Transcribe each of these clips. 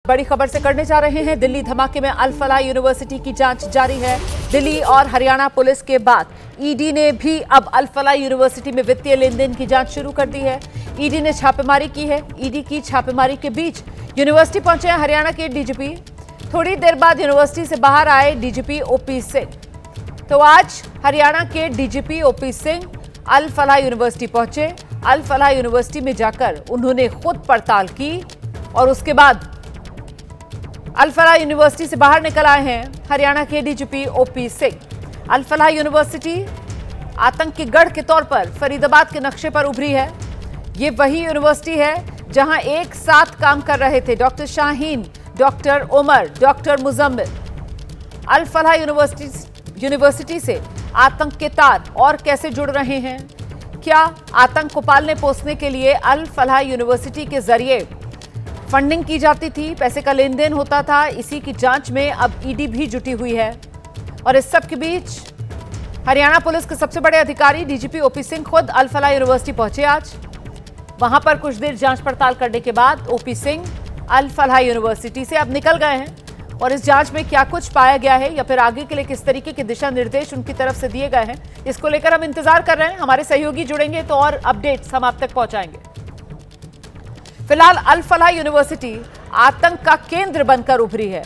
बड़ी खबर से करने जा रहे हैं। दिल्ली धमाके में अल फलाह यूनिवर्सिटी की जांच जारी है। दिल्ली और हरियाणा पुलिस के बाद ईडी ने भी अब अल फलाह यूनिवर्सिटी में वित्तीय लेन देन की जांच शुरू कर दी है। ईडी ने छापेमारी की है। ईडी की छापेमारी के बीच यूनिवर्सिटी पहुंचे हैं हरियाणा के डीजीपी। थोड़ी देर बाद यूनिवर्सिटी से बाहर आए डीजीपी ओपी सिंह। तो आज हरियाणा के डीजीपी ओपी सिंह अल फलाह यूनिवर्सिटी पहुंचे। अल फलाह यूनिवर्सिटी में जाकर उन्होंने खुद पड़ताल की और उसके बाद अल फलाह यूनिवर्सिटी से बाहर निकल आए हैं हरियाणा के डीजीपी ओपी सिंह। अल फलाह यूनिवर्सिटी आतंक के गढ़ के तौर पर फरीदाबाद के नक्शे पर उभरी है। ये वही यूनिवर्सिटी है जहां एक साथ काम कर रहे थे doctor Shaheen, doctor Umar, doctor Muzammil. Al Falah university से आतंक के तार और कैसे जुड़ रहे हैं? क्या आतंक को पालने पोसने के लिए अल फलाह यूनिवर्सिटी के जरिए फंडिंग की जाती थी, पैसे का लेन देन होता था? इसी की जांच में अब ईडी भी जुटी हुई है। और इस सब के बीच हरियाणा पुलिस के सबसे बड़े अधिकारी डीजीपी ओपी सिंह खुद अल फलाह यूनिवर्सिटी पहुंचे आज। वहां पर कुछ देर जांच पड़ताल करने के बाद ओपी सिंह अल फलाह यूनिवर्सिटी से अब निकल गए हैं। और इस जांच में क्या कुछ पाया गया है या फिर आगे के लिए किस तरीके के दिशा निर्देश उनकी तरफ से दिए गए हैं, इसको लेकर हम इंतजार कर रहे हैं। हमारे सहयोगी जुड़ेंगे तो और अपडेट्स हम आप तक पहुंचाएंगे। फिलहाल अल फलाह यूनिवर्सिटी आतंक का केंद्र बनकर उभरी है।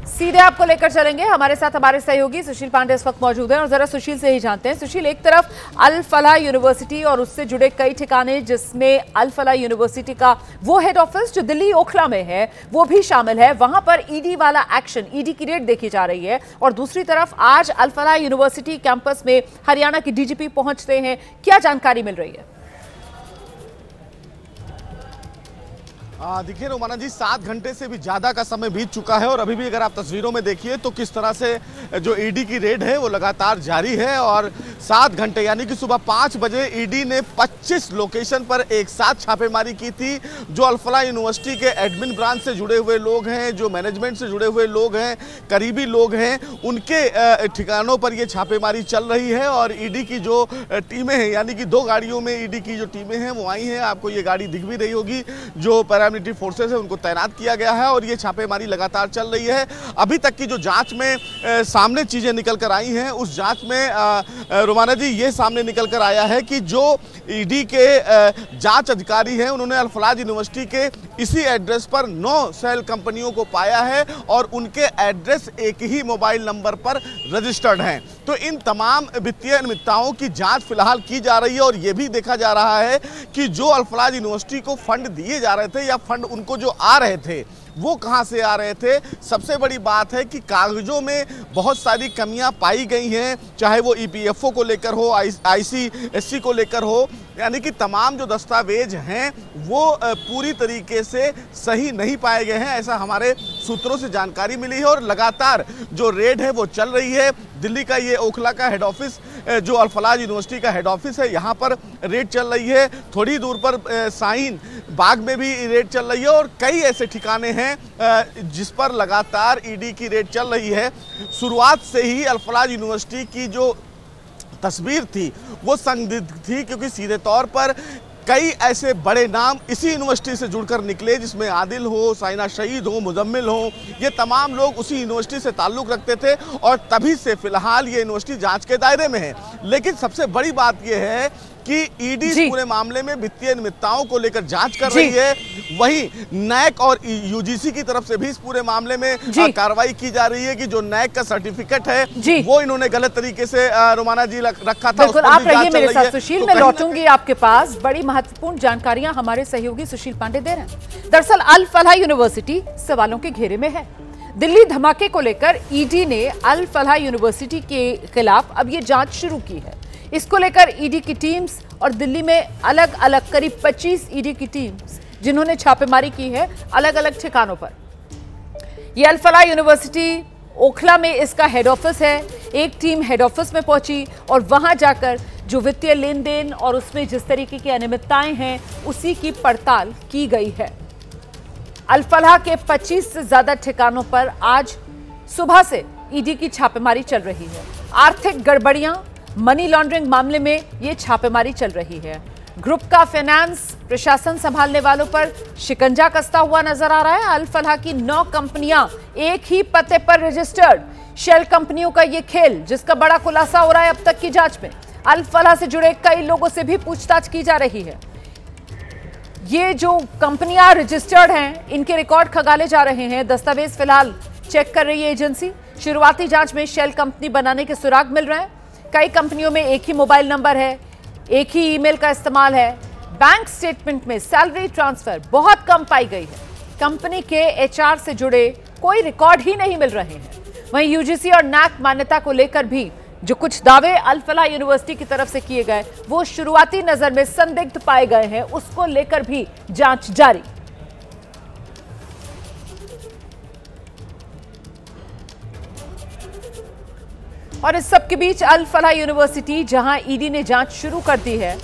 सीधे आपको लेकर चलेंगे। हमारे साथ हमारे सहयोगी सुशील पांडे इस वक्त मौजूद हैं और जरा सुशील से ही जानते हैं। सुशील, एक तरफ अल फलाह यूनिवर्सिटी और उससे जुड़े कई ठिकाने जिसमें अल फलाह यूनिवर्सिटी का वो हेड ऑफिस जो दिल्ली ओखला में है वो भी शामिल है। वहां पर ईडी वाला एक्शन, ईडी की रेड देखी जा रही है। और दूसरी तरफ आज अल फलाह यूनिवर्सिटी कैंपस में हरियाणा के डीजीपी पहुंचते हैं। क्या जानकारी मिल रही है? देखिए रोमाना जी, 7 घंटे से भी ज़्यादा का समय बीत चुका है और अभी भी अगर आप तस्वीरों में देखिए तो किस तरह से जो ईडी की रेड है वो लगातार जारी है। और 7 घंटे यानी कि सुबह 5 बजे ईडी ने 25 लोकेशन पर एक साथ छापेमारी की थी। जो अल फलाह यूनिवर्सिटी के एडमिन ब्रांच से जुड़े हुए लोग हैं, जो मैनेजमेंट से जुड़े हुए लोग हैं, करीबी लोग हैं, उनके ठिकानों पर ये छापेमारी चल रही है। और ईडी की जो टीमें हैं, यानी कि 2 गाड़ियों में ईडी की जो टीमें हैं वो आई हैं। आपको ये गाड़ी दिख भी रही होगी। जो पैरामिलिट्री फोर्सेस है उनको तैनात किया गया है और ये छापेमारी लगातार चल रही है। अभी तक की जो जांच में सामने चीजें निकल कर आई हैं, उस जांच में रोमाना जी ये सामने निकल कर आया है कि जो ईडी के जांच अधिकारी हैं उन्होंने अल फलाह यूनिवर्सिटी के इसी एड्रेस पर 9 सेल कंपनियों को पाया है और उनके एड्रेस एक ही मोबाइल नंबर पर रजिस्टर्ड हैं। तो इन तमाम वित्तीय अनियमितताओं की जांच फिलहाल की जा रही है और ये भी देखा जा रहा है कि जो अल फलाह यूनिवर्सिटी को फंड दिए जा रहे थे या फंड उनको जो आ रहे थे वो कहां से आ रहे थे। सबसे बड़ी बात है कि कागजों में बहुत सारी कमियां पाई गई हैं, चाहे वो ईपीएफओ को लेकर हो, आईसीएससी को लेकर हो, यानी कि तमाम जो दस्तावेज हैं वो पूरी तरीके से सही नहीं पाए गए हैं, ऐसा हमारे सूत्रों से जानकारी मिली है। और लगातार जो रेड है वो चल रही है। दिल्ली का ये ओखला का हेड ऑफिस, जो अल फलाह यूनिवर्सिटी का हेड ऑफिस है, यहाँ पर रेड चल रही है। थोड़ी दूर पर शाहीन बाग में भी रेड चल रही है और कई ऐसे ठिकाने हैं जिस पर लगातार ईडी की रेड चल रही है। शुरुआत से ही अल फलाह यूनिवर्सिटी की जो तस्वीर थी वो संदिग्ध थी, क्योंकि सीधे तौर पर कई ऐसे बड़े नाम इसी यूनिवर्सिटी से जुड़कर निकले, जिसमें आदिल हो, साइना शहीद हो, मुजम्मिल हो, ये तमाम लोग उसी यूनिवर्सिटी से ताल्लुक़ रखते थे और तभी से फिलहाल ये यूनिवर्सिटी जांच के दायरे में है। लेकिन सबसे बड़ी बात ये है कि ईडी इस पूरे मामले में वित्तीय अनियमितताओं को लेकर जांच कर रही है। वहीं नैक और यूजीसी की तरफ से भी इस पूरे मामले में कार्रवाई की जा रही है कि जो नैक का सर्टिफिकेट है वो इन्होंने गलत तरीके से रोमाना जी रखा था। बिल्कुल, आप रहिए मेरे साथ सुशील, मैं लौटूंगी आपके पास। बड़ी महत्वपूर्ण जानकारियां हमारे सहयोगी सुशील पांडे दे रहे हैं। दरअसल अल फलाह यूनिवर्सिटी सवालों के घेरे में है। दिल्ली धमाके को लेकर ईडी ने अल फलाह यूनिवर्सिटी के खिलाफ अब ये जांच शुरू की है। इसको लेकर ईडी की टीम्स और दिल्ली में अलग अलग करीब 25 ईडी की टीम्स जिन्होंने छापेमारी की है अलग अलग ठिकानों पर। ये अल फलाह यूनिवर्सिटी ओखला में इसका हेड ऑफिस है। एक टीम हेड ऑफिस में पहुंची और वहां जाकर जो वित्तीय लेन देन और उसमें जिस तरीके की अनियमितताएं हैं उसी की पड़ताल की गई है। अल फलाह के 25 से ज्यादा ठिकानों पर आज सुबह से ईडी की छापेमारी चल रही है। आर्थिक गड़बड़ियां, मनी लॉन्ड्रिंग मामले में ये छापेमारी चल रही है। ग्रुप का फाइनेंस प्रशासन संभालने वालों पर शिकंजा कसता हुआ नजर आ रहा है। अल फलाह की 9 कंपनियां एक ही पते पर रजिस्टर्ड। शेल कंपनियों का ये खेल, जिसका बड़ा खुलासा हो रहा है अब तक की जांच में। अल फलाह से जुड़े कई लोगों से भी पूछताछ की जा रही है। ये जो कंपनियां रजिस्टर्ड हैं, इनके रिकॉर्ड खंगाले जा रहे हैं। दस्तावेज फिलहाल चेक कर रही है एजेंसी। शुरुआती जांच में शेल कंपनी बनाने के सुराग मिल रहे हैं। कई कंपनियों में एक ही मोबाइल नंबर है, एक ही ईमेल का इस्तेमाल है। बैंक स्टेटमेंट में सैलरी ट्रांसफर बहुत कम पाई गई है। कंपनी के एचआर से जुड़े कोई रिकॉर्ड ही नहीं मिल रहे हैं। वहीं यूजीसी और नैक मान्यता को लेकर भी जो कुछ दावे अल फलाह यूनिवर्सिटी की तरफ से किए गए, वो शुरुआती नजर में संदिग्ध पाए गए हैं। उसको लेकर भी जांच जारी। और इस सब के बीच अल फलाह यूनिवर्सिटी, जहां ईडी ने जांच शुरू कर दी है,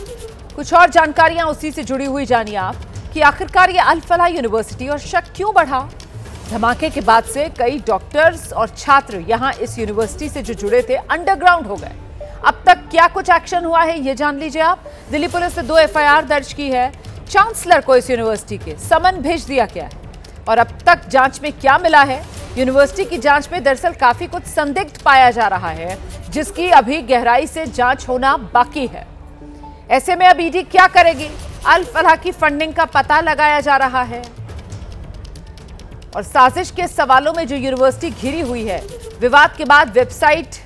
कुछ और जानकारियां उसी से जुड़ी हुई जानिए आप कि आखिरकार ये अल फलाह यूनिवर्सिटी और शक क्यों बढ़ा। धमाके के बाद से कई डॉक्टर्स और छात्र यहां इस यूनिवर्सिटी से जो जुड़े थे, अंडरग्राउंड हो गए। अब तक क्या कुछ एक्शन हुआ है, ये जान लीजिए आप। दिल्ली पुलिस ने 2 एफआईआर दर्ज की है। चांसलर को इस यूनिवर्सिटी के समन भेज दिया गया है। और अब तक जांच में क्या मिला है? यूनिवर्सिटी की जांच में दरअसल काफी कुछ संदिग्ध पाया जा रहा है, जिसकी अभी गहराई से जांच होना बाकी है। ऐसे में अब ईडी क्या करेगी? अल फलाह की फंडिंग का पता लगाया जा रहा है। और साजिश के सवालों में जो यूनिवर्सिटी घिरी हुई है, विवाद के बाद वेबसाइट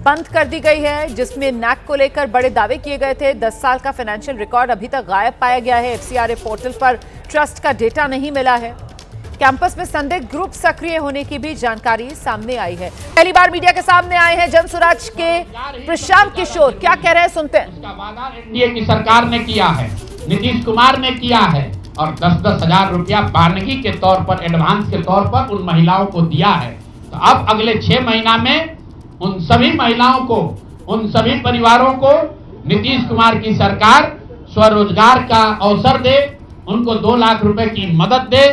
बंद कर दी गई है, जिसमें नैक को लेकर बड़े दावे किए गए थे। 10 साल का फाइनेंशियल रिकॉर्ड अभी तक गायब पाया गया है। एफसीआरए पोर्टल पर ट्रस्ट का डेटा नहीं मिला है। कैंपस में संदिग्ध ग्रुप सक्रिय होने की भी जानकारी सामने आई है। पहली बार मीडिया के सामने आए हैं जनसुराज के प्रशांत किशोर। क्या कह रहे हैं, सुनते हैं। उसका वादा एनडीए की सरकार ने किया है, नीतीश कुमार ने किया है, और 10-10 हजार रुपया बानगी के तौर पर, एडवांस के तौर पर उन महिलाओं को दिया है। तो अब अगले 6 महीना में उन सभी महिलाओं को, उन सभी परिवारों को नीतीश कुमार की सरकार स्वरोजगार का अवसर दे, उनको 2 लाख रुपए की मदद दे,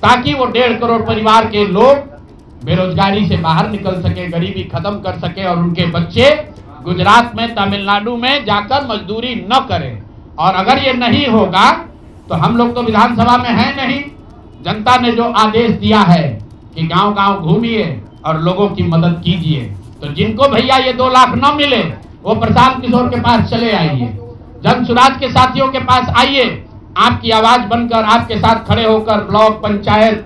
ताकि वो 1.5 करोड़ परिवार के लोग बेरोजगारी से बाहर निकल सके, गरीबी खत्म कर सके, और उनके बच्चे गुजरात में, तमिलनाडु में जाकर मजदूरी न करें। और अगर ये नहीं होगा तो हम लोग तो विधानसभा में हैं नहीं। जनता ने जो आदेश दिया है कि गांव-गांव घूमिए और लोगों की मदद कीजिए, तो जिनको भैया ये 2 लाख न मिले, वो प्रशांत किशोर के पास चले आइए, जनसुराज के साथियों के पास आइए। आपकी आवाज बनकर, आपके साथ खड़े होकर ब्लॉक, पंचायत,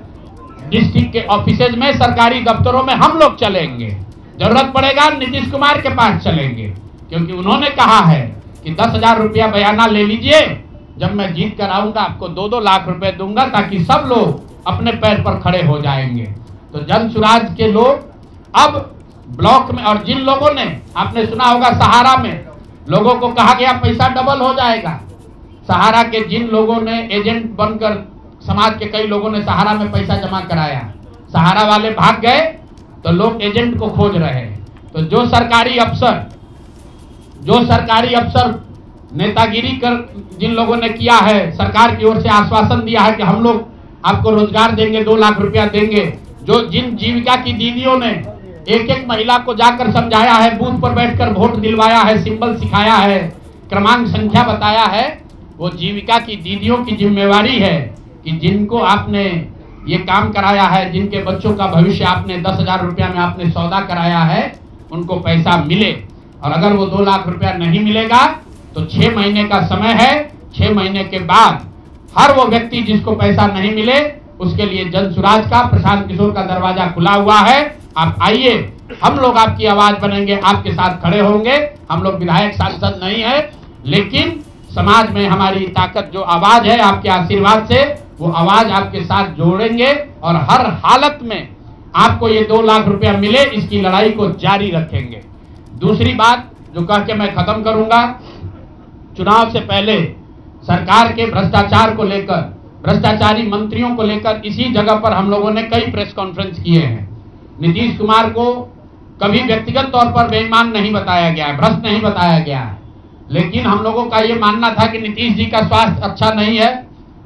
डिस्ट्रिक्ट के ऑफिसेज में, सरकारी दफ्तरों में हम लोग चलेंगे। जरूरत पड़ेगा नीतीश कुमार के पास चलेंगे, क्योंकि उन्होंने कहा है कि 10,000 रुपया बयाना ले लीजिए, जब मैं जीत कर आऊंगा आपको 2-2 लाख रुपए दूंगा, ताकि सब लोग अपने पैर पर खड़े हो जाएंगे। तो जनसुराज के लोग अब ब्लॉक में, और जिन लोगों ने, आपने सुना होगा सहारा में लोगों को कहा गया पैसा डबल हो जाएगा, सहारा के जिन लोगों ने एजेंट बनकर, समाज के कई लोगों ने सहारा में पैसा जमा कराया, सहारा वाले भाग गए तो लोग एजेंट को खोज रहे हैं। तो जो सरकारी अफसर नेतागिरी कर जिन लोगों ने किया है, सरकार की ओर से आश्वासन दिया है कि हम लोग आपको रोजगार देंगे, 2 लाख रुपया देंगे, जो जिन जीविका की दीदियों ने एक-एक महिला को जाकर समझाया है, बूथ पर बैठकर वोट दिलवाया है, सिंबल सिखाया है, क्रमांक संख्या बताया है, वो जीविका की दीदियों की जिम्मेवारी है कि जिनको आपने ये काम कराया है, जिनके बच्चों का भविष्य आपने 10,000 रुपया में आपने सौदा कराया है, उनको पैसा मिले। और अगर वो 2 लाख रुपया नहीं मिलेगा तो 6 महीने का समय है। 6 महीने के बाद हर वो व्यक्ति जिसको पैसा नहीं मिले, उसके लिए जनसुराज का, प्रशांत किशोर का दरवाजा खुला हुआ है। आप आइए, हम लोग आपकी आवाज बनेंगे, आपके साथ खड़े होंगे। हम लोग विधायक सांसद नहीं है, लेकिन समाज में हमारी ताकत, जो आवाज है, आपके आशीर्वाद से वो आवाज आपके साथ जोड़ेंगे, और हर हालत में आपको ये 2 लाख रुपया मिले, इसकी लड़ाई को जारी रखेंगे। दूसरी बात जो कह के मैं खत्म करूंगा, चुनाव से पहले सरकार के भ्रष्टाचार को लेकर, भ्रष्टाचारी मंत्रियों को लेकर इसी जगह पर हम लोगों ने कई प्रेस कॉन्फ्रेंस किए हैं। नीतीश कुमार को कभी व्यक्तिगत तौर पर बेईमान नहीं बताया गया है, भ्रष्ट नहीं बताया गया है, लेकिन हम लोगों का ये मानना था कि नीतीश जी का स्वास्थ्य अच्छा नहीं है,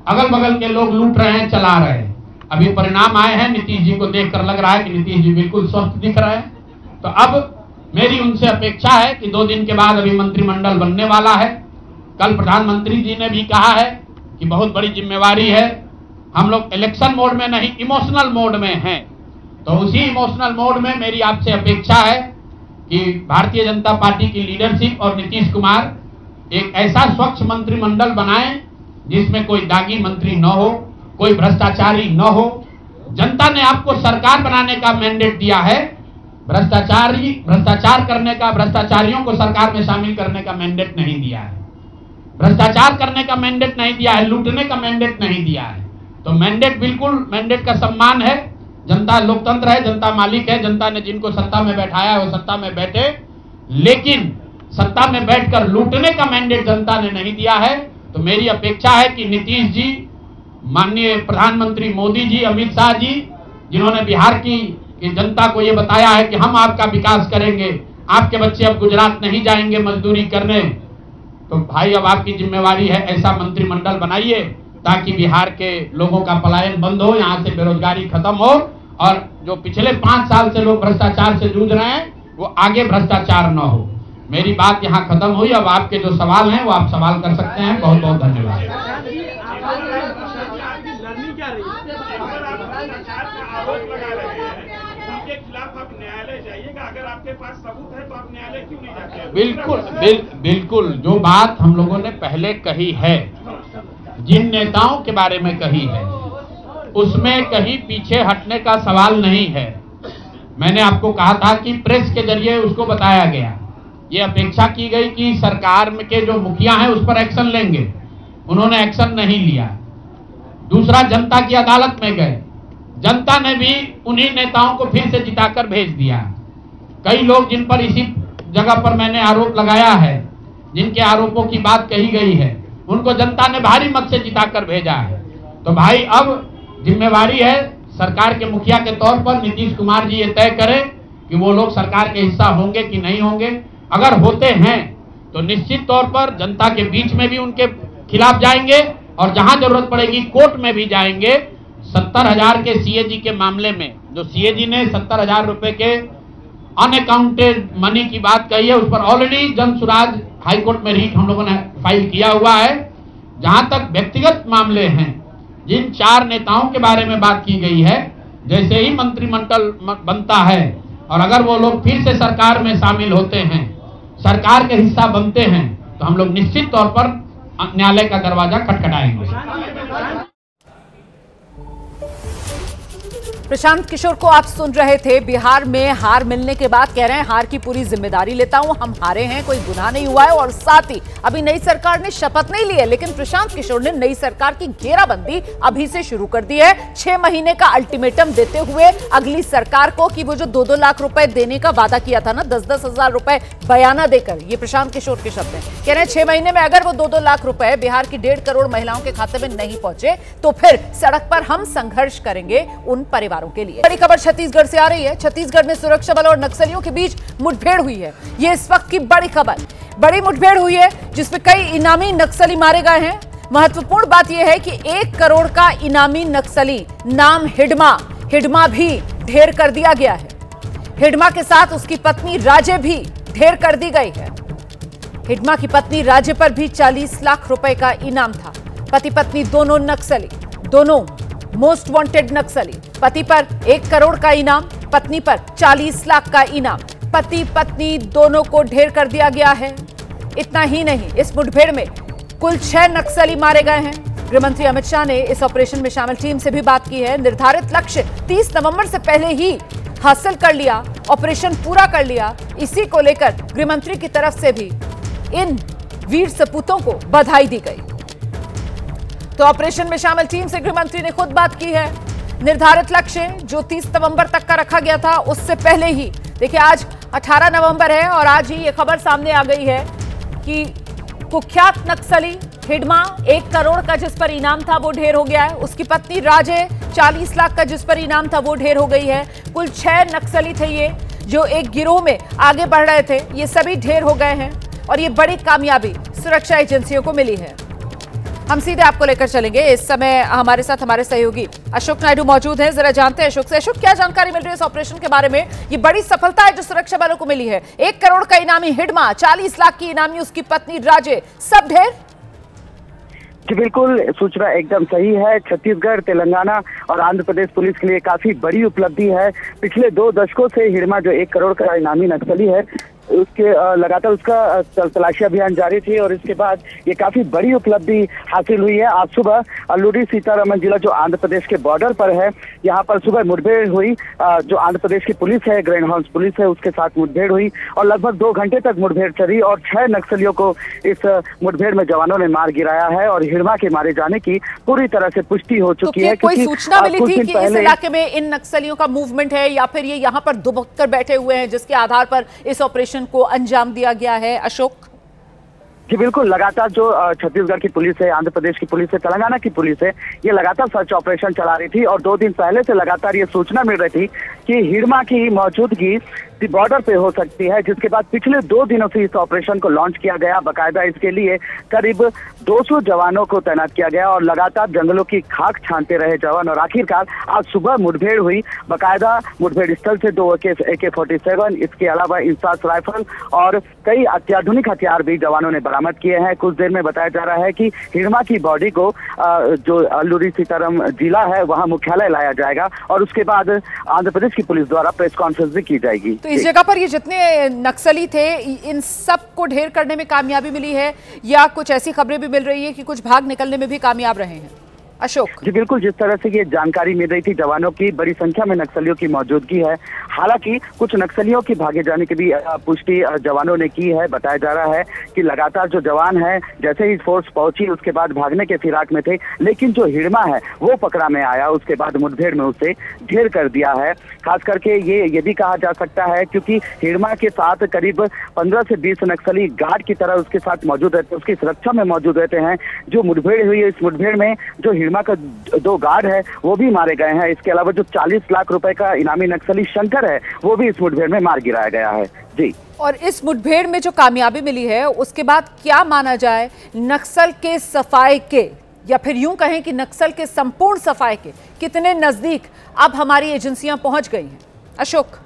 अगल बगल के लोग लूट रहे हैं, चला रहे हैं। अभी परिणाम आए हैं, नीतीश जी को देखकर लग रहा है कि नीतीश जी बिल्कुल स्वस्थ दिख रहे हैं। तो अब मेरी उनसे अपेक्षा है कि 2 दिन के बाद अभी मंत्रिमंडल बनने वाला है, कल प्रधानमंत्री जी ने भी कहा है कि बहुत बड़ी जिम्मेवारी है, हम लोग इलेक्शन मोड में नहीं इमोशनल मोड में हैं। तो उसी इमोशनल मोड में मेरी आपसे अपेक्षा है कि भारतीय जनता पार्टी की लीडरशिप और नीतीश कुमार एक ऐसा स्वच्छ मंत्रिमंडल बनाएं जिसमें कोई दागी मंत्री न हो, कोई भ्रष्टाचारी न हो। जनता ने आपको सरकार बनाने का मैंडेट दिया है, भ्रष्टाचार करने का, भ्रष्टाचारियों को सरकार में शामिल करने का मैंडेट नहीं दिया है, भ्रष्टाचार करने का मैंडेट नहीं दिया है, लूटने का मैंडेट नहीं दिया है। तो मैंडेट, बिल्कुल मैंडेट का सम्मान है। जनता लोकतंत्र है, जनता मालिक है, जनता ने जिनको सत्ता में बैठाया है वो सत्ता में बैठे, लेकिन सत्ता में बैठकर लूटने का मैंडेट जनता ने नहीं दिया है। तो मेरी अपेक्षा है कि नीतीश जी, माननीय प्रधानमंत्री मोदी जी, अमित शाह जी, जिन्होंने बिहार की जनता को ये बताया है कि हम आपका विकास करेंगे, आपके बच्चे अब गुजरात नहीं जाएंगे मजदूरी करने, तो भाई अब आपकी जिम्मेवारी है ऐसा मंत्रिमंडल बनाइए ताकि बिहार के लोगों का पलायन बंद हो, यहाँ से बेरोजगारी खत्म हो, और जो पिछले 5 साल से लोग भ्रष्टाचार से जूझ रहे हैं वो आगे भ्रष्टाचार न हो। मेरी बात यहाँ खत्म हुई। अब आपके जो सवाल हैं वो आप सवाल कर सकते हैं। बहुत बहुत धन्यवाद। अगर आपके पास सबूत है तो आप न्यायालय क्यों नहीं जाते? बिल्कुल जो बात हम लोगों ने पहले कही है, जिन नेताओं के बारे में कही है, उसमें कहीं पीछे हटने का सवाल नहीं है। मैंने आपको कहा था कि प्रेस के जरिए उसको बताया गया, ये अपेक्षा की गई कि सरकार के जो मुखिया हैं उस पर एक्शन लेंगे, उन्होंने एक्शन नहीं लिया। दूसरा, जनता की अदालत में गए, जनता ने भी उन्हीं नेताओं को फिर से जिताकर भेज दिया। कई लोग जिन पर इसी जगह पर मैंने आरोप लगाया है, जिनके आरोपों की बात कही गई है, उनको जनता ने भारी मत से जिताकर भेजा है। तो भाई अब जिम्मेवारी है सरकार के मुखिया के तौर पर नीतीश कुमार जी ये तय करें कि वो लोग सरकार के हिस्सा होंगे कि नहीं होंगे। अगर होते हैं तो निश्चित तौर पर जनता के बीच में भी उनके खिलाफ जाएंगे और जहां जरूरत पड़ेगी कोर्ट में भी जाएंगे। 70,000 के सीएजी के मामले में जो सीएजी ने 70,000 रुपए के अनअकाउंटेड मनी की बात कही है, उस पर ऑलरेडी जन सुराज हाईकोर्ट में रीट हम लोगों ने फाइल किया हुआ है। जहां तक व्यक्तिगत मामले हैं, जिन 4 नेताओं के बारे में बात की गई है, जैसे ही मंत्रिमंडल बनता है और अगर वो लोग फिर से सरकार में शामिल होते हैं, सरकार के हिस्सा बनते हैं, तो हम लोग निश्चित तौर पर न्यायालय का दरवाजा खटखटाएंगे। प्रशांत किशोर को आप सुन रहे थे। बिहार में हार मिलने के बाद कह रहे हैं हार की पूरी जिम्मेदारी लेता हूं, हम हारे हैं, कोई गुनाह नहीं हुआ है। और साथ ही अभी नई सरकार ने शपथ नहीं ली है, लेकिन प्रशांत किशोर ने नई सरकार की घेराबंदी अभी से शुरू कर दी है। 6 महीने का अल्टीमेटम देते हुए अगली सरकार को कि वो जो 2-2 लाख रुपए देने का वादा किया था ना, 10-10 हजार रुपए बयाना देकर, ये प्रशांत किशोर के शब्द हैं। कह रहे हैं 6 महीने में अगर वो 2-2 लाख रुपए बिहार की 1.5 करोड़ महिलाओं के खाते में नहीं पहुंचे तो फिर सड़क पर हम संघर्ष करेंगे उन परिवारों के लिए। बड़ी खबर छत्तीसगढ़ से आ रही है। छत्तीसगढ़ में सुरक्षा बल और नक्सलियों के बीच मुठभेड़ हुई है। ये इस वक्त की बड़ी खबर। बड़ी मुठभेड़ हुई है जिसमें कई इनामी नक्सली मारे गए हैं। महत्वपूर्ण बात यह है कि 1 करोड़ का इनामी नक्सली नाम हिडमा भी ढेर कर दिया गया है। हिडमा के साथ उसकी पत्नी राजे भी ढेर कर दी गई है। हिडमा की पत्नी राजे पर भी 40 लाख रुपए का इनाम था। पति पत्नी दोनों नक्सली, दोनों मोस्ट वांटेड नक्सली। पति पर 1 करोड़ का इनाम, पत्नी पर 40 लाख का इनाम। पति पत्नी दोनों को ढेर कर दिया गया है। इतना ही नहीं, इस मुठभेड़ में कुल 6 नक्सली मारे गए हैं। गृहमंत्री अमित शाह ने इस ऑपरेशन में शामिल टीम से भी बात की है। निर्धारित लक्ष्य 30 नवंबर से पहले ही हासिल कर लिया, ऑपरेशन पूरा कर लिया। इसी को लेकर गृहमंत्री की तरफ से भी इन वीर सपूतों को बधाई दी गई। तो ऑपरेशन में शामिल टीम से गृहमंत्री ने खुद बात की है। निर्धारित लक्ष्य जो 30 नवंबर तक का रखा गया था, उससे पहले ही, देखिए आज 18 नवंबर है और आज ही ये खबर सामने आ गई है कि कुख्यात नक्सली हिडमा 1 करोड़ का जिस पर इनाम था वो ढेर हो गया है। उसकी पत्नी राजे 40 लाख का जिस पर इनाम था वो ढेर हो गई है। कुल 6 नक्सली थे ये जो एक गिरोह में आगे बढ़ रहे थे, ये सभी ढेर हो गए हैं और ये बड़ी कामयाबी सुरक्षा एजेंसियों को मिली है। हम सीधे आपको लेकर चलेंगे। इस समय हमारे साथ हमारे सहयोगी अशोक नायडू मौजूद हैं। जरा जानते हैं अशोक से। अशोक, क्या जानकारी मिल रही है इस ऑपरेशन के बारे में? ये बड़ी सफलता है जो सुरक्षा बलों को मिली है। 1 करोड़ का इनामी हिडमा, 40 लाख की इनामी उसकी पत्नी राजे, सब ढेर। जी बिल्कुल, सूचना एकदम सही है। छत्तीसगढ़, तेलंगाना और आंध्र प्रदेश पुलिस के लिए काफी बड़ी उपलब्धि है। पिछले 2 दशकों से हिडमा जो 1 करोड़ का इनामी नक्सली है, उसके लगातार उसका तलाशी अभियान जारी थी और इसके बाद ये काफी बड़ी उपलब्धि हासिल हुई है। आज सुबह अल्लूरी सीतारमन जिला जो आंध्र प्रदेश के बॉर्डर पर है, यहाँ पर सुबह मुठभेड़ हुई। जो आंध्र प्रदेश की पुलिस है, ग्रैंड हाउस पुलिस है, उसके साथ मुठभेड़ हुई और लगभग 2 घंटे तक मुठभेड़ चली और 6 नक्सलियों को इस मुठभेड़ में जवानों ने मार गिराया है और हिडमा के मारे जाने की पूरी तरह से पुष्टि हो चुकी है। कोई सूचना मिली थी कि इस इलाके में इन नक्सलियों का मूवमेंट है या फिर ये यहाँ पर दुबक कर बैठे हुए हैं जिसके आधार पर इस ऑपरेशन को अंजाम दिया गया है? अशोक जी बिल्कुल, लगातार जो छत्तीसगढ़ की पुलिस है, आंध्र प्रदेश की पुलिस है, तेलंगाना की पुलिस है, ये लगातार सर्च ऑपरेशन चला रही थी और 2 दिन पहले से लगातार ये सूचना मिल रही थी कि हिडमा की मौजूदगी बॉर्डर पे हो सकती है, जिसके बाद पिछले 2 दिनों से इस ऑपरेशन को लॉन्च किया गया। बाकायदा इसके लिए करीब 200 जवानों को तैनात किया गया और लगातार जंगलों की खाक छानते रहे जवान और आखिरकार आज सुबह मुठभेड़ हुई। बाकायदा मुठभेड़ स्थल से 2 AK-47, इसके अलावा इंसास राइफल और कई अत्याधुनिक हथियार भी जवानों ने बरामद किए हैं। कुछ देर में बताया जा रहा है कि हिडमा की बॉडी को जो अल्लूरी सीताराम जिला है वहां मुख्यालय लाया जाएगा और उसके बाद आंध्र प्रदेश की पुलिस द्वारा प्रेस कॉन्फ्रेंस भी की जाएगी। तो इस जगह पर ये जितने नक्सली थे, इन सब को ढेर करने में कामयाबी मिली है या कुछ ऐसी खबरें भी मिल रही है कि कुछ भाग निकलने में भी कामयाब रहे हैं? अशोक जी बिल्कुल, जिस तरह से ये जानकारी मिल रही थी, जवानों की बड़ी संख्या में नक्सलियों की मौजूदगी है। हालांकि कुछ नक्सलियों की भागे जाने की भी पुष्टि जवानों ने की है। बताया जा रहा है कि लगातार जो जवान है, जैसे ही फोर्स पहुंची उसके बाद भागने के फिराक में थे, लेकिन जो हिडमा है वो पकड़ा में आया। उसके बाद मुठभेड़ में उसे ढेर कर दिया है। खास करके ये भी कहा जा सकता है क्योंकि हिडमा के साथ करीब 15 से 20 नक्सली गार्ड की तरह उसके साथ मौजूद रहते, उसकी सुरक्षा में मौजूद रहते हैं। जो मुठभेड़ हुई है, इस मुठभेड़ में जो हिडमा का 2 गार्ड है वो भी मारे गए हैं। इसके अलावा जो 40 लाख रुपए का इनामी नक्सली शंकर है वो भी इस मुठभेड़ में मार गिराया गया है। जी, और इस मुठभेड़ में जो कामयाबी मिली है उसके बाद क्या माना जाए, नक्सल के सफाई के या फिर यूं कहें कि नक्सल के संपूर्ण सफाई के कितने नजदीक अब हमारी एजेंसियां पहुंच गई हैं? अशोक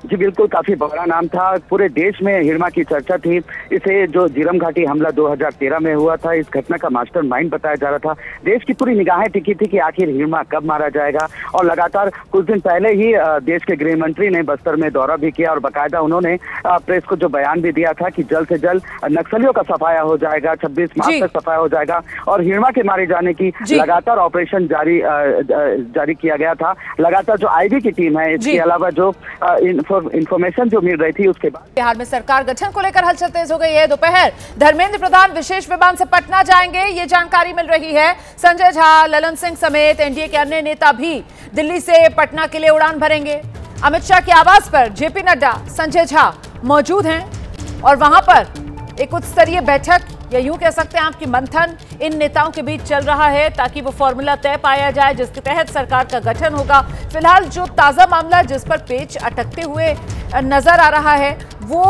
जी बिल्कुल, काफी बड़ा नाम था। पूरे देश में हिडमा की चर्चा थी। इसे जो झीरम घाटी हमला 2013 में हुआ था, इस घटना का मास्टरमाइंड बताया जा रहा था। देश की पूरी निगाहें टिकी थी कि आखिर हिडमा कब मारा जाएगा और लगातार कुछ दिन पहले ही देश के गृह मंत्री ने बस्तर में दौरा भी किया और बाकायदा उन्होंने प्रेस को जो बयान भी दिया था कि जल्द से जल्द नक्सलियों का सफाया हो जाएगा, 26 मार्च तक सफाया हो जाएगा और हिडमा के मारे जाने की लगातार ऑपरेशन जारी किया गया था। लगातार जो IB की टीम है, इसके अलावा जो इंफॉर्मेशन जो मिल रही थी, उसके बाद बिहार में सरकार गठन को लेकर हलचल तेज हो गई है। दोपहर धर्मेंद्र प्रधान विशेष विमान से पटना जाएंगे, ये जानकारी मिल रही है। संजय झा, ललन सिंह समेत NDA के अन्य नेता भी दिल्ली से पटना के लिए उड़ान भरेंगे। अमित शाह के आवास पर JP नड्डा, संजय झा मौजूद हैं और वहां पर एक उच्च स्तरीय बैठक या यूं कह सकते हैं आपकी मंथन इन नेताओं के बीच चल रहा है ताकि वो फॉर्मूला तय पाया जाए जिसके तहत सरकार का गठन होगा। फिलहाल जो ताजा मामला जिस पर पेच अटकते हुए नजर आ रहा है वो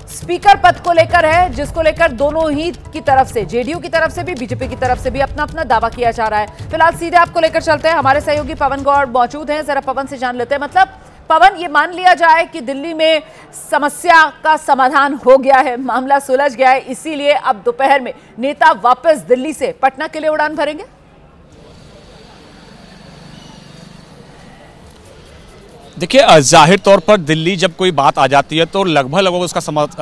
स्पीकर पद को लेकर है, जिसको लेकर दोनों ही की तरफ से, JDU की तरफ से भी, BJP की तरफ से भी अपना अपना दावा किया जा रहा है। फिलहाल सीधे आपको लेकर चलते हैं, हमारे सहयोगी पवन गौड़ मौजूद हैं। जरा पवन से जान लेते हैं, मतलब पवन, ये मान लिया जाए कि दिल्ली में समस्या का समाधान हो गया है, मामला सुलझ गया है, इसीलिए अब दोपहर में नेता वापस दिल्ली से पटना के लिए उड़ान भरेंगे? देखिए, जाहिर तौर पर दिल्ली जब कोई बात आ जाती है तो लगभग उसका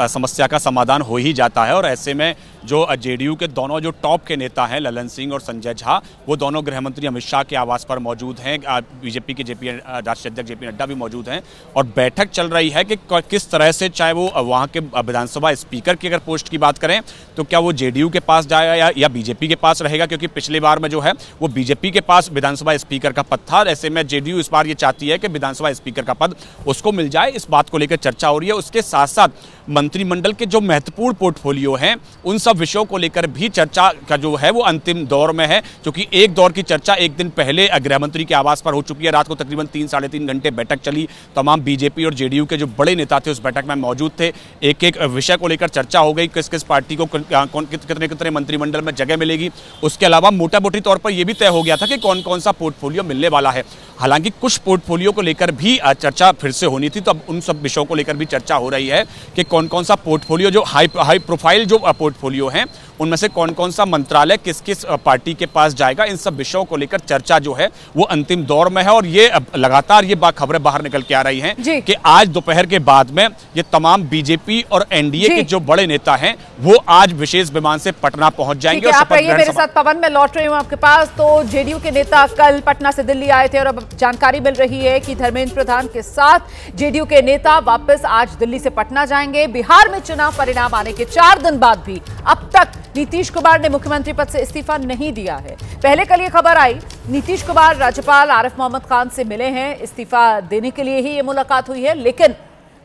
समस्या का समाधान हो ही जाता है और ऐसे में जो JDU के दोनों जो टॉप के नेता हैं, ललन सिंह और संजय झा, वो दोनों गृह मंत्री अमित शाह के आवास पर मौजूद हैं। BJP के राष्ट्रीय अध्यक्ष JP नड्डा भी मौजूद हैं और बैठक चल रही है कि किस तरह से, चाहे वो वहाँ के विधानसभा स्पीकर की अगर पोस्ट की बात करें तो क्या वो JDU के पास जाएगा या BJP के पास रहेगा, क्योंकि पिछली बार में जो है वो BJP के पास विधानसभा स्पीकर का पद था। ऐसे में JDU इस बार ये चाहती है कि विधानसभा स्पीकर का पद उसको मिल जाए। इस बात को लेकर चर्चा हो रही है। उसके साथ साथ मंत्रिमंडल के जो महत्वपूर्ण पोर्टफोलियो हैं उन सब विषयों को लेकर भी चर्चा का जो है वो अंतिम दौर में है, क्योंकि एक दौर की चर्चा एक दिन पहले गृह मंत्री के आवास पर हो चुकी है। रात को तकरीबन 3-3.5 घंटे बैठक चली। तमाम बीजेपी और जेडीयू के जो बड़े नेता थे उस बैठक में मौजूद थे। एक एक विषय को लेकर चर्चा हो गई, किस किस पार्टी को कितने कितने मंत्रिमंडल में जगह मिलेगी। उसके अलावा मोटा मोटी तौर पर यह भी तय हो गया था कि कौन कौन सा पोर्टफोलियो मिलने वाला है। हालांकि कुछ पोर्टफोलियो को लेकर भी चर्चा फिर से होनी थी, तो अब उन सब विषयों को लेकर भी चर्चा हो रही है कि कौन कौन सा पोर्टफोलियो, जो हाई प्रोफाइल जो पोर्टफोलियो हैं, उनमें से कौन कौन सा मंत्रालय किस किस पार्टी के पास जाएगा। इन सब विषयों को लेकर चर्चा जो है वो अंतिम दौर में है। और ये लगातार ये खबरें बाहर निकल के आ रही हैं कि आज दोपहर के बाद में ये तमाम बीजेपी और एनडीए के जो बड़े नेता हैं वो आज विशेष विमान से पटना पहुंच जाएंगे। और मेरे साथ पवन, मैं लौट रही हूं आपके पास। तो जेडीयू के नेता कल पटना से दिल्ली आए थे और अब जानकारी मिल रही है कि धर्मेंद्र प्रधान के साथ जेडीयू के नेता वापस आज दिल्ली से पटना जाएंगे। बिहार में चुनाव परिणाम आने के 4 दिन बाद भी अब तक नीतीश कुमार ने मुख्यमंत्री पद से इस्तीफा नहीं दिया है। पहले कल ये खबर आई, नीतीश कुमार राज्यपाल आरिफ मोहम्मद खान से मिले हैं, इस्तीफा देने के लिए ही ये मुलाकात हुई है, लेकिन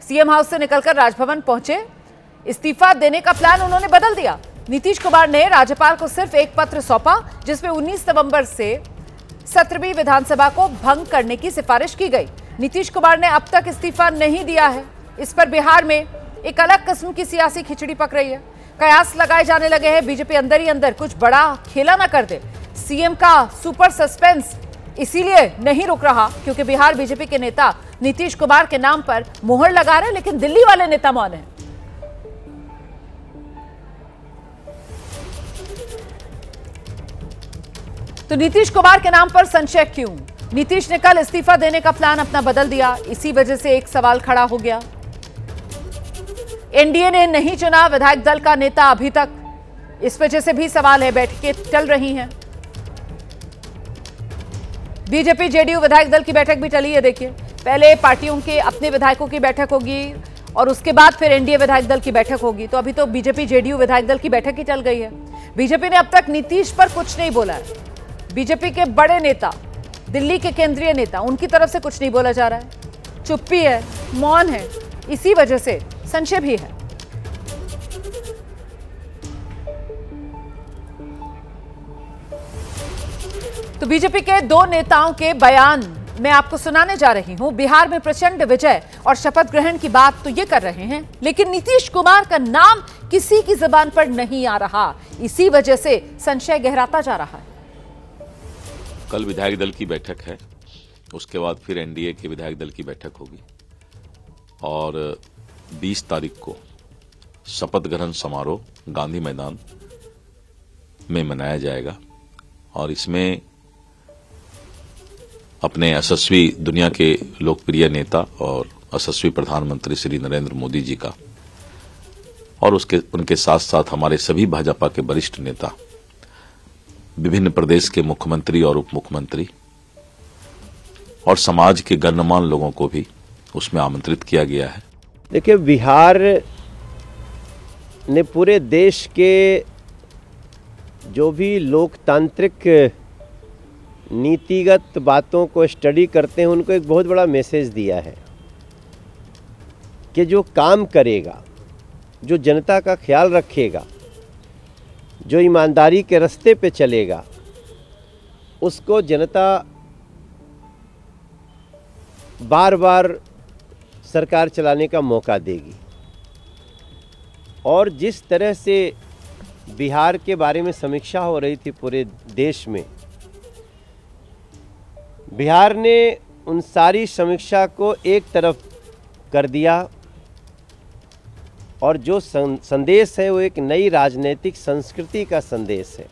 सीएम हाउस से निकलकर राजभवन पहुंचे, इस्तीफा देने का प्लान उन्होंने बदल दिया। नीतीश कुमार ने राज्यपाल को सिर्फ एक पत्र सौंपा जिसमें 19 नवंबर से 17वीं विधानसभा को भंग करने की सिफारिश की गई। नीतीश कुमार ने अब तक इस्तीफा नहीं दिया है। इस पर बिहार में एक अलग किस्म की सियासी खिचड़ी पक रही है। कयास लगाए जाने लगे हैं बीजेपी अंदर ही अंदर कुछ बड़ा खेला ना कर दे। सीएम का सुपर सस्पेंस इसीलिए नहीं रुक रहा क्योंकि बिहार बीजेपी के नेता नीतीश कुमार के नाम पर मोहर लगा रहे, लेकिन दिल्ली वाले नेता मौन हैं। तो नीतीश कुमार के नाम पर संशय क्यों? नीतीश ने कल इस्तीफा देने का प्लान अपना बदल दिया, इसी वजह से एक सवाल खड़ा हो गया। एनडीए ने नहीं चुना विधायक दल का नेता अभी तक, इस वजह से भी सवाल है। बैठकें चल रही हैं, बीजेपी जेडीयू विधायक दल की बैठक भी चली है। देखिए, पहले पार्टियों के अपने विधायकों की बैठक होगी और उसके बाद फिर एनडीए विधायक दल की बैठक होगी। तो अभी तो बीजेपी जेडीयू विधायक दल की बैठक ही चल गई है। बीजेपी ने अब तक नीतीश पर कुछ नहीं बोला है। बीजेपी के बड़े नेता, दिल्ली के केंद्रीय नेता, उनकी तरफ से कुछ नहीं बोला जा रहा है। चुप्पी है, मौन है, इसी वजह से संशय भी है। तो बीजेपी के 2 नेताओं के बयान मैं आपको सुनाने जा रही हूं। बिहार में प्रचंड विजय और शपथ ग्रहण की बात तो ये कर रहे हैं, लेकिन नीतीश कुमार का नाम किसी की जुबान पर नहीं आ रहा, इसी वजह से संशय गहराता जा रहा है। कल विधायक दल की बैठक है, उसके बाद फिर एनडीए के विधायक दल की बैठक होगी और 20 तारीख को शपथ ग्रहण समारोह गांधी मैदान में मनाया जाएगा और इसमें अपने यशस्वी दुनिया के लोकप्रिय नेता और यशस्वी प्रधानमंत्री श्री नरेंद्र मोदी जी का और उनके साथ साथ हमारे सभी भाजपा के वरिष्ठ नेता, विभिन्न प्रदेश के मुख्यमंत्री और उप मुख्यमंत्री और समाज के गणमान्य लोगों को भी उसमें आमंत्रित किया गया है। देखिए, बिहार ने पूरे देश के जो भी लोकतांत्रिक नीतिगत बातों को स्टडी करते हैं उनको एक बहुत बड़ा मैसेज दिया है कि जो काम करेगा, जो जनता का ख्याल रखेगा, जो ईमानदारी के रास्ते पे चलेगा, उसको जनता बार बार सरकार चलाने का मौका देगी। और जिस तरह से बिहार के बारे में समीक्षा हो रही थी पूरे देश में, बिहार ने उन सारी समीक्षा को एक तरफ कर दिया और जो संदेश है वो एक नई राजनीतिक संस्कृति का संदेश है।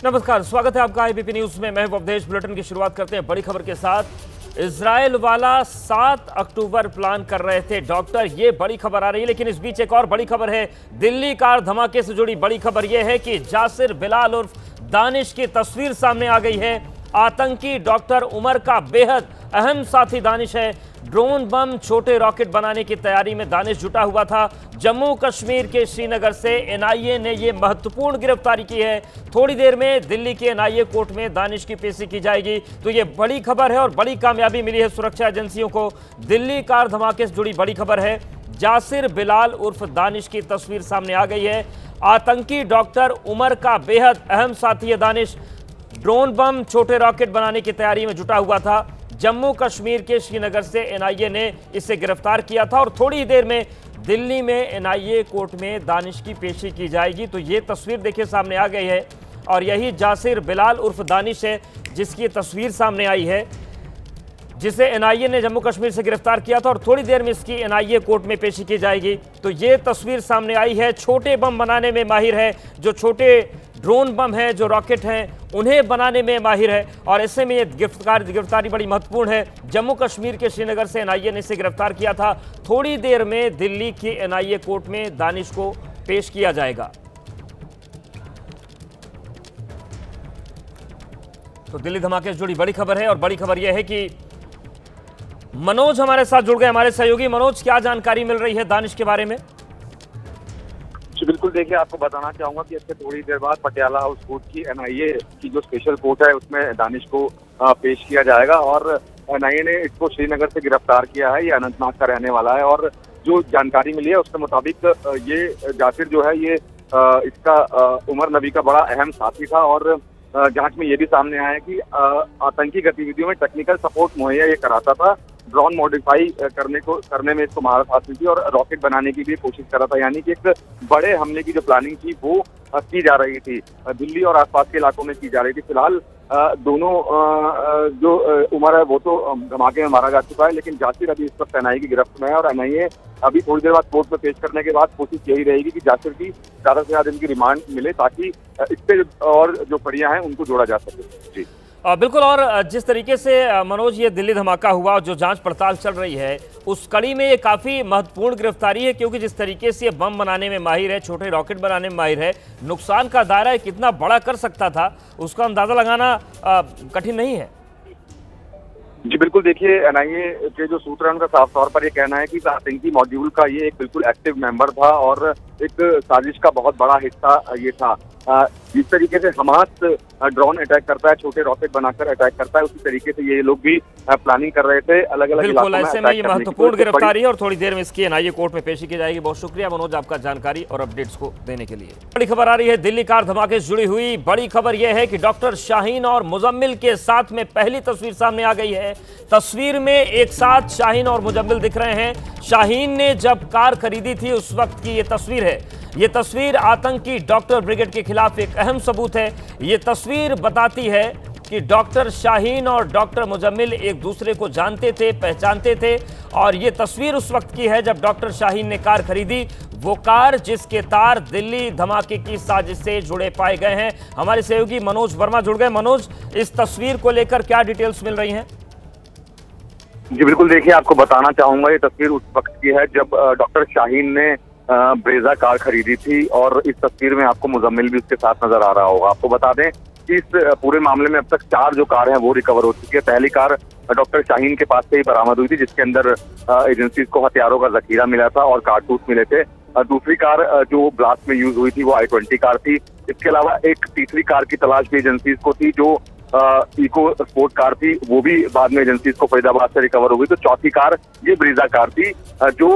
नमस्कार, स्वागत है आपका एबीपी न्यूज में। मैं अवधेश। बुलेटिन की शुरुआत करते हैं बड़ी खबर के साथ। इजराइल वाला 7 अक्टूबर प्लान कर रहे थे डॉक्टर, ये बड़ी खबर आ रही है। लेकिन इस बीच एक और बड़ी खबर है। दिल्ली कार धमाके से जुड़ी बड़ी खबर यह है कि जासिर बिलाल उर्फ दानिश की तस्वीर सामने आ गई है। आतंकी डॉक्टर उमर का बेहद अहम साथी दानिश है। ड्रोन बम, छोटे रॉकेट बनाने की तैयारी में दानिश जुटा हुआ था। जम्मू कश्मीर के श्रीनगर से एनआईए ने यह महत्वपूर्ण गिरफ्तारी की है। थोड़ी देर में दिल्ली के एनआईए कोर्ट में दानिश की पेशी की जाएगी। तो ये बड़ी खबर है और बड़ी कामयाबी मिली है सुरक्षा एजेंसियों को। दिल्ली कार धमाके से जुड़ी बड़ी खबर है। जासिर बिलाल उर्फ दानिश की तस्वीर सामने आ गई है। आतंकी डॉक्टर उमर का बेहद अहम साथी है दानिश। ड्रोन बम, छोटे रॉकेट बनाने की तैयारी में जुटा हुआ था। जम्मू कश्मीर के श्रीनगर से एनआईए ने इसे गिरफ्तार किया था और थोड़ी ही देर में दिल्ली में एनआईए कोर्ट में दानिश की पेशी की जाएगी। तो ये तस्वीर देखिए सामने आ गई है और यही जासिर बिलाल उर्फ दानिश है जिसकी तस्वीर सामने आई है, जिसे एनआईए ने जम्मू कश्मीर से गिरफ्तार किया था और थोड़ी देर में इसकी एनआईए कोर्ट में पेशी की जाएगी। तो ये तस्वीर सामने आई है। छोटे बम बनाने में माहिर है, जो छोटे ड्रोन बम हैं, जो रॉकेट हैं, उन्हें बनाने में माहिर है और ऐसे में ये गिरफ्तारी बड़ी महत्वपूर्ण है। जम्मू कश्मीर के श्रीनगर से एनआईए ने इसे गिरफ्तार किया था। थोड़ी देर में दिल्ली की एनआईए कोर्ट में दानिश को पेश किया जाएगा। तो दिल्ली धमाके से जुड़ी बड़ी खबर है और बड़ी खबर यह है कि मनोज हमारे साथ जुड़ गए, हमारे सहयोगी। मनोज, क्या जानकारी मिल रही है दानिश के बारे में? जी बिल्कुल, देखिए आपको बताना चाहूंगा कि इससे थोड़ी देर बाद पटियाला हाउस कोर्ट की एनआईए की जो स्पेशल कोर्ट है उसमें दानिश को पेश किया जाएगा और एनआईए ने इसको श्रीनगर से गिरफ्तार किया है। ये अनंतनाग का रहने वाला है और जो जानकारी मिली है उसके मुताबिक ये जासिर जो है ये इसका उमर नबी का बड़ा अहम साथी था और जांच में ये भी सामने आया कि आतंकी गतिविधियों में टेक्निकल सपोर्ट मुहैया ये कराता था। ड्रोन मॉडिफाई करने में इसको महारत हासिल थी और रॉकेट बनाने की भी कोशिश कर रहा था, यानी कि एक बड़े हमले की जो प्लानिंग थी वो की जा रही थी, दिल्ली और आसपास के इलाकों में की जा रही थी। फिलहाल दोनों जो उमर है वो तो धमाके में मारा जा चुका है, लेकिन जासिर अभी इस वक्त एनआईए की गिरफ्त में है और एनआईए अभी थोड़ी देर बाद कोर्ट में पेश करने के बाद कोशिश यही रहेगी कि जासिर की ज्यादा से ज्यादा इनकी रिमांड मिले ताकि इस पे और जो कड़ियां हैं उनको जोड़ा जा सके। जी बिल्कुल। और जिस तरीके से मनोज ये दिल्ली धमाका हुआ और जो जांच पड़ताल चल रही है उस कड़ी में ये काफ़ी महत्वपूर्ण गिरफ्तारी है, क्योंकि जिस तरीके से ये बम बनाने में माहिर है, छोटे रॉकेट बनाने में माहिर है, नुकसान का दायरा कितना बड़ा कर सकता था उसका अंदाज़ा लगाना कठिन नहीं है। जी बिल्कुल, देखिए एनआईए के जो सूत्र हैं उनका साफ तौर पर ये कहना है कि आतंकी मॉड्यूल का ये एक बिल्कुल एक्टिव मेंबर था और एक साजिश का बहुत बड़ा हिस्सा ये था। जिस तरीके से हमास ड्रोन अटैक करता है, छोटे रॉकेट बनाकर अटैक करता है, उसी तरीके से ये लोग भी प्लानिंग कर रहे थे अलग अलग इलाकों में। ऐसे में ये महत्वपूर्ण गिरफ्तारी है और थोड़ी देर में इसकी एनआईए कोर्ट में पेशी की जाएगी। बहुत शुक्रिया मनोज आपका जानकारी और अपडेट्स को देने के लिए। बड़ी खबर आ रही है दिल्ली कार धमाके से जुड़ी हुई। बड़ी खबर यह है कि डॉक्टर शाहीन और मुजम्मिल के साथ में पहली तस्वीर सामने आ गई है। तस्वीर में एक साथ शाहीन और मुजम्मिल दिख रहे हैं। शाहीन ने जब कार खरीदी थी उस वक्त की ये तस्वीर है। ये तस्वीर आतंकी डॉक्टर ब्रिगेड के खिलाफ एक अहम सबूत है। ये तस्वीर बताती है कि डॉक्टर शाहीन और डॉक्टर मुजम्मिल एक दूसरे को जानते थे, पहचानते थे और ये तस्वीर उस वक्त की है जब डॉक्टर शाहीन ने कार खरीदी, वो कार जिसके तार दिल्ली धमाके की साजिश से जुड़े पाए गए हैं। हमारे सहयोगी मनोज वर्मा जुड़ गए। मनोज, इस तस्वीर को लेकर क्या डिटेल्स मिल रही हैं? जी बिल्कुल, देखिए आपको बताना चाहूंगा ये तस्वीर उस वक्त की है जब डॉक्टर शाहीन ने ब्रेजा कार खरीदी थी और इस तस्वीर में आपको मुजम्मिल भी उसके साथ नजर आ रहा होगा। आपको बता दें कि इस पूरे मामले में अब तक 4 जो कार हैं वो रिकवर हो चुकी है। पहली कार डॉक्टर शाहीन के पास से ही बरामद हुई थी जिसके अंदर एजेंसीज को हथियारों का जखीरा मिला था और कारतूस मिले थे। दूसरी कार जो ब्लास्ट में यूज हुई थी वो i20 कार थी। इसके अलावा एक तीसरी कार की तलाश भी एजेंसीज को थी जो इको स्पोर्ट कार थी, वो भी बाद में एजेंसीज को फरीदाबाद से रिकवर हो गई। तो चौथी कार ये ब्रीजा कार थी जो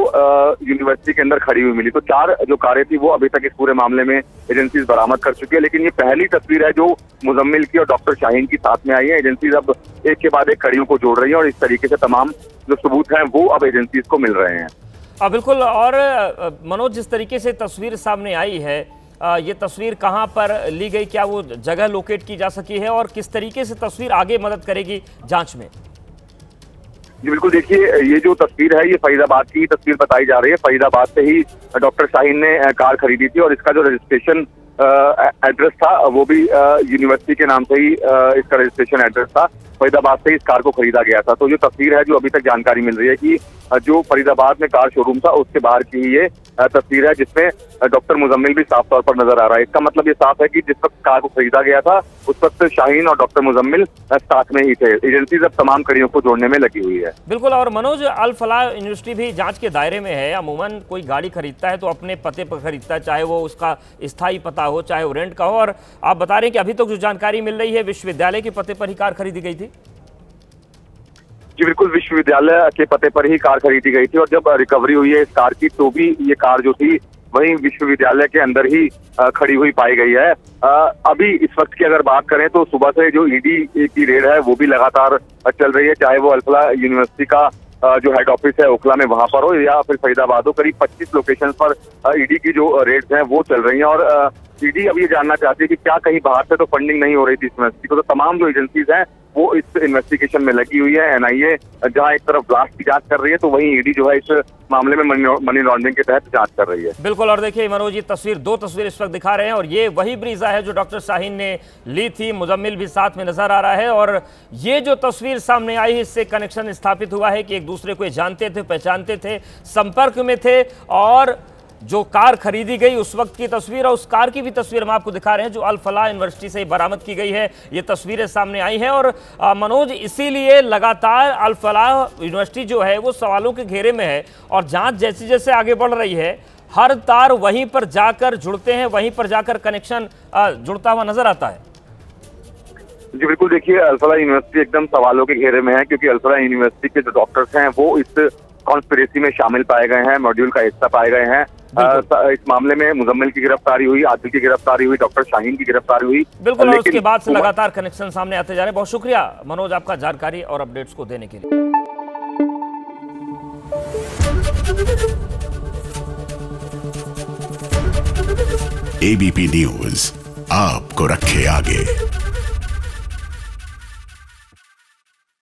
यूनिवर्सिटी के अंदर खड़ी हुई मिली। तो 4 जो कारें थी वो अभी तक इस पूरे मामले में एजेंसीज बरामद कर चुकी है, लेकिन ये पहली तस्वीर है जो मुजम्मिल की और डॉक्टर शाहीन की साथ में आई है। एजेंसीज अब एक के बाद एक कड़ियों को जोड़ रही है और इस तरीके से तमाम जो सबूत हैं वो अब एजेंसीज को मिल रहे हैं। बिल्कुल। और मनोज, जिस तरीके से तस्वीर सामने आई है, ये तस्वीर कहां पर ली गई, क्या वो जगह लोकेट की जा सकी है और किस तरीके से तस्वीर आगे मदद करेगी जांच में? जी बिल्कुल, देखिए ये जो तस्वीर है ये फरीदाबाद की तस्वीर बताई जा रही है। फरीदाबाद से ही डॉक्टर शाहीन ने कार खरीदी थी और इसका जो रजिस्ट्रेशन एड्रेस था वो भी यूनिवर्सिटी के नाम से ही इसका रजिस्ट्रेशन एड्रेस था। फरीदाबाद से इस कार को खरीदा गया था। तो जो तस्वीर है, जो अभी तक जानकारी मिल रही है कि जो फरीदाबाद में कार शोरूम था उसके बाहर की ही ये तस्वीर है जिसमें डॉक्टर मुजम्मिल भी साफ तौर पर नजर आ रहा है। इसका मतलब ये साफ है कि जिस वक्त कार को खरीदा गया था उस वक्त शाहीन और डॉक्टर मुजम्मिल साथ में ही थे। एजेंसीज अब तमाम कड़ियों को जोड़ने में लगी हुई है। बिल्कुल। और मनोज, अल फलाह यूनिवर्सिटी भी जांच के दायरे में है। अमूमन कोई गाड़ी खरीदता है तो अपने पते पर खरीदता है, चाहे वो उसका स्थायी पता हो चाहे वो रेंट का हो। और आप बता रहे हैं कि अभी तक जो जानकारी मिल रही है विश्वविद्यालय के पते पर ही कार खरीदी गई थी। जी बिल्कुल, विश्वविद्यालय के पते पर ही कार खरीदी गई थी और जब रिकवरी हुई है इस कार की तो भी ये कार जो थी वहीं विश्वविद्यालय के अंदर ही खड़ी हुई पाई गई है। अभी इस वक्त की अगर बात करें तो सुबह से जो ईडी की रेड है वो भी लगातार चल रही है, चाहे वो अल्फला यूनिवर्सिटी का जो हेड ऑफिस है ओखला में वहां पर हो या फिर फरीदाबाद हो। करीब 25 लोकेशन पर ईडी की जो रेड्स हैं वो चल रही हैं और ईडी अब ये जानना चाहती है कि क्या कहीं बाहर से तो फंडिंग नहीं हो रही थी इस यूनिवर्सिटी को। तो तमाम जो एजेंसीज हैं वो इस इन्वेस्टिगेशन में लगी हुई है। एनआईए जहां एक तरफ ब्लास्ट की जांच कर रही है तो वहीं ईडी जो है इस मामले में मनी लॉन्ड्रिंग के तहत जांच कर रही है। बिल्कुल, और देखिए मनोज, ये दो तस्वीर इस वक्त दिखा रहे हैं और ये वही ब्रीजा है जो डॉक्टर शाहीन ने ली थी। मुजम्मिल भी साथ में नजर आ रहा है और ये जो तस्वीर सामने आई है इससे कनेक्शन स्थापित हुआ है कि एक दूसरे को जानते थे, पहचानते थे, संपर्क में थे। और जो कार खरीदी गई उस वक्त की तस्वीर और उस कार की भी तस्वीर हम आपको दिखा रहे हैं जो अल फलाह यूनिवर्सिटी से बरामद की गई है। ये तस्वीरें सामने आई हैं और मनोज, इसीलिए लगातार अल फलाह यूनिवर्सिटी जो है वो सवालों के घेरे में है और जांच जैसे जैसे आगे बढ़ रही है हर तार वहीं पर जाकर जुड़ते हैं, वहीं पर जाकर कनेक्शन जुड़ता हुआ नजर आता है। जी बिल्कुल, देखिए अल फलाह यूनिवर्सिटी एकदम सवालों के घेरे में है क्योंकि अल फलाह यूनिवर्सिटी के जो डॉक्टर्स हैं वो इस कॉन्स्पिरेसी में शामिल पाए गए हैं, मॉड्यूल का हिस्सा पाए गए हैं। इस मामले में मुजम्मिल की गिरफ्तारी हुई, आदिल की गिरफ्तारी हुई, डॉक्टर शाहीन की गिरफ्तारी हुई। बिल्कुल, और उसके बाद से लगातार कनेक्शन सामने आते जा रहे हैं। बहुत शुक्रिया मनोज आपका जानकारी और अपडेट्स को देने के लिए। एबीपी न्यूज आपको रखे आगे।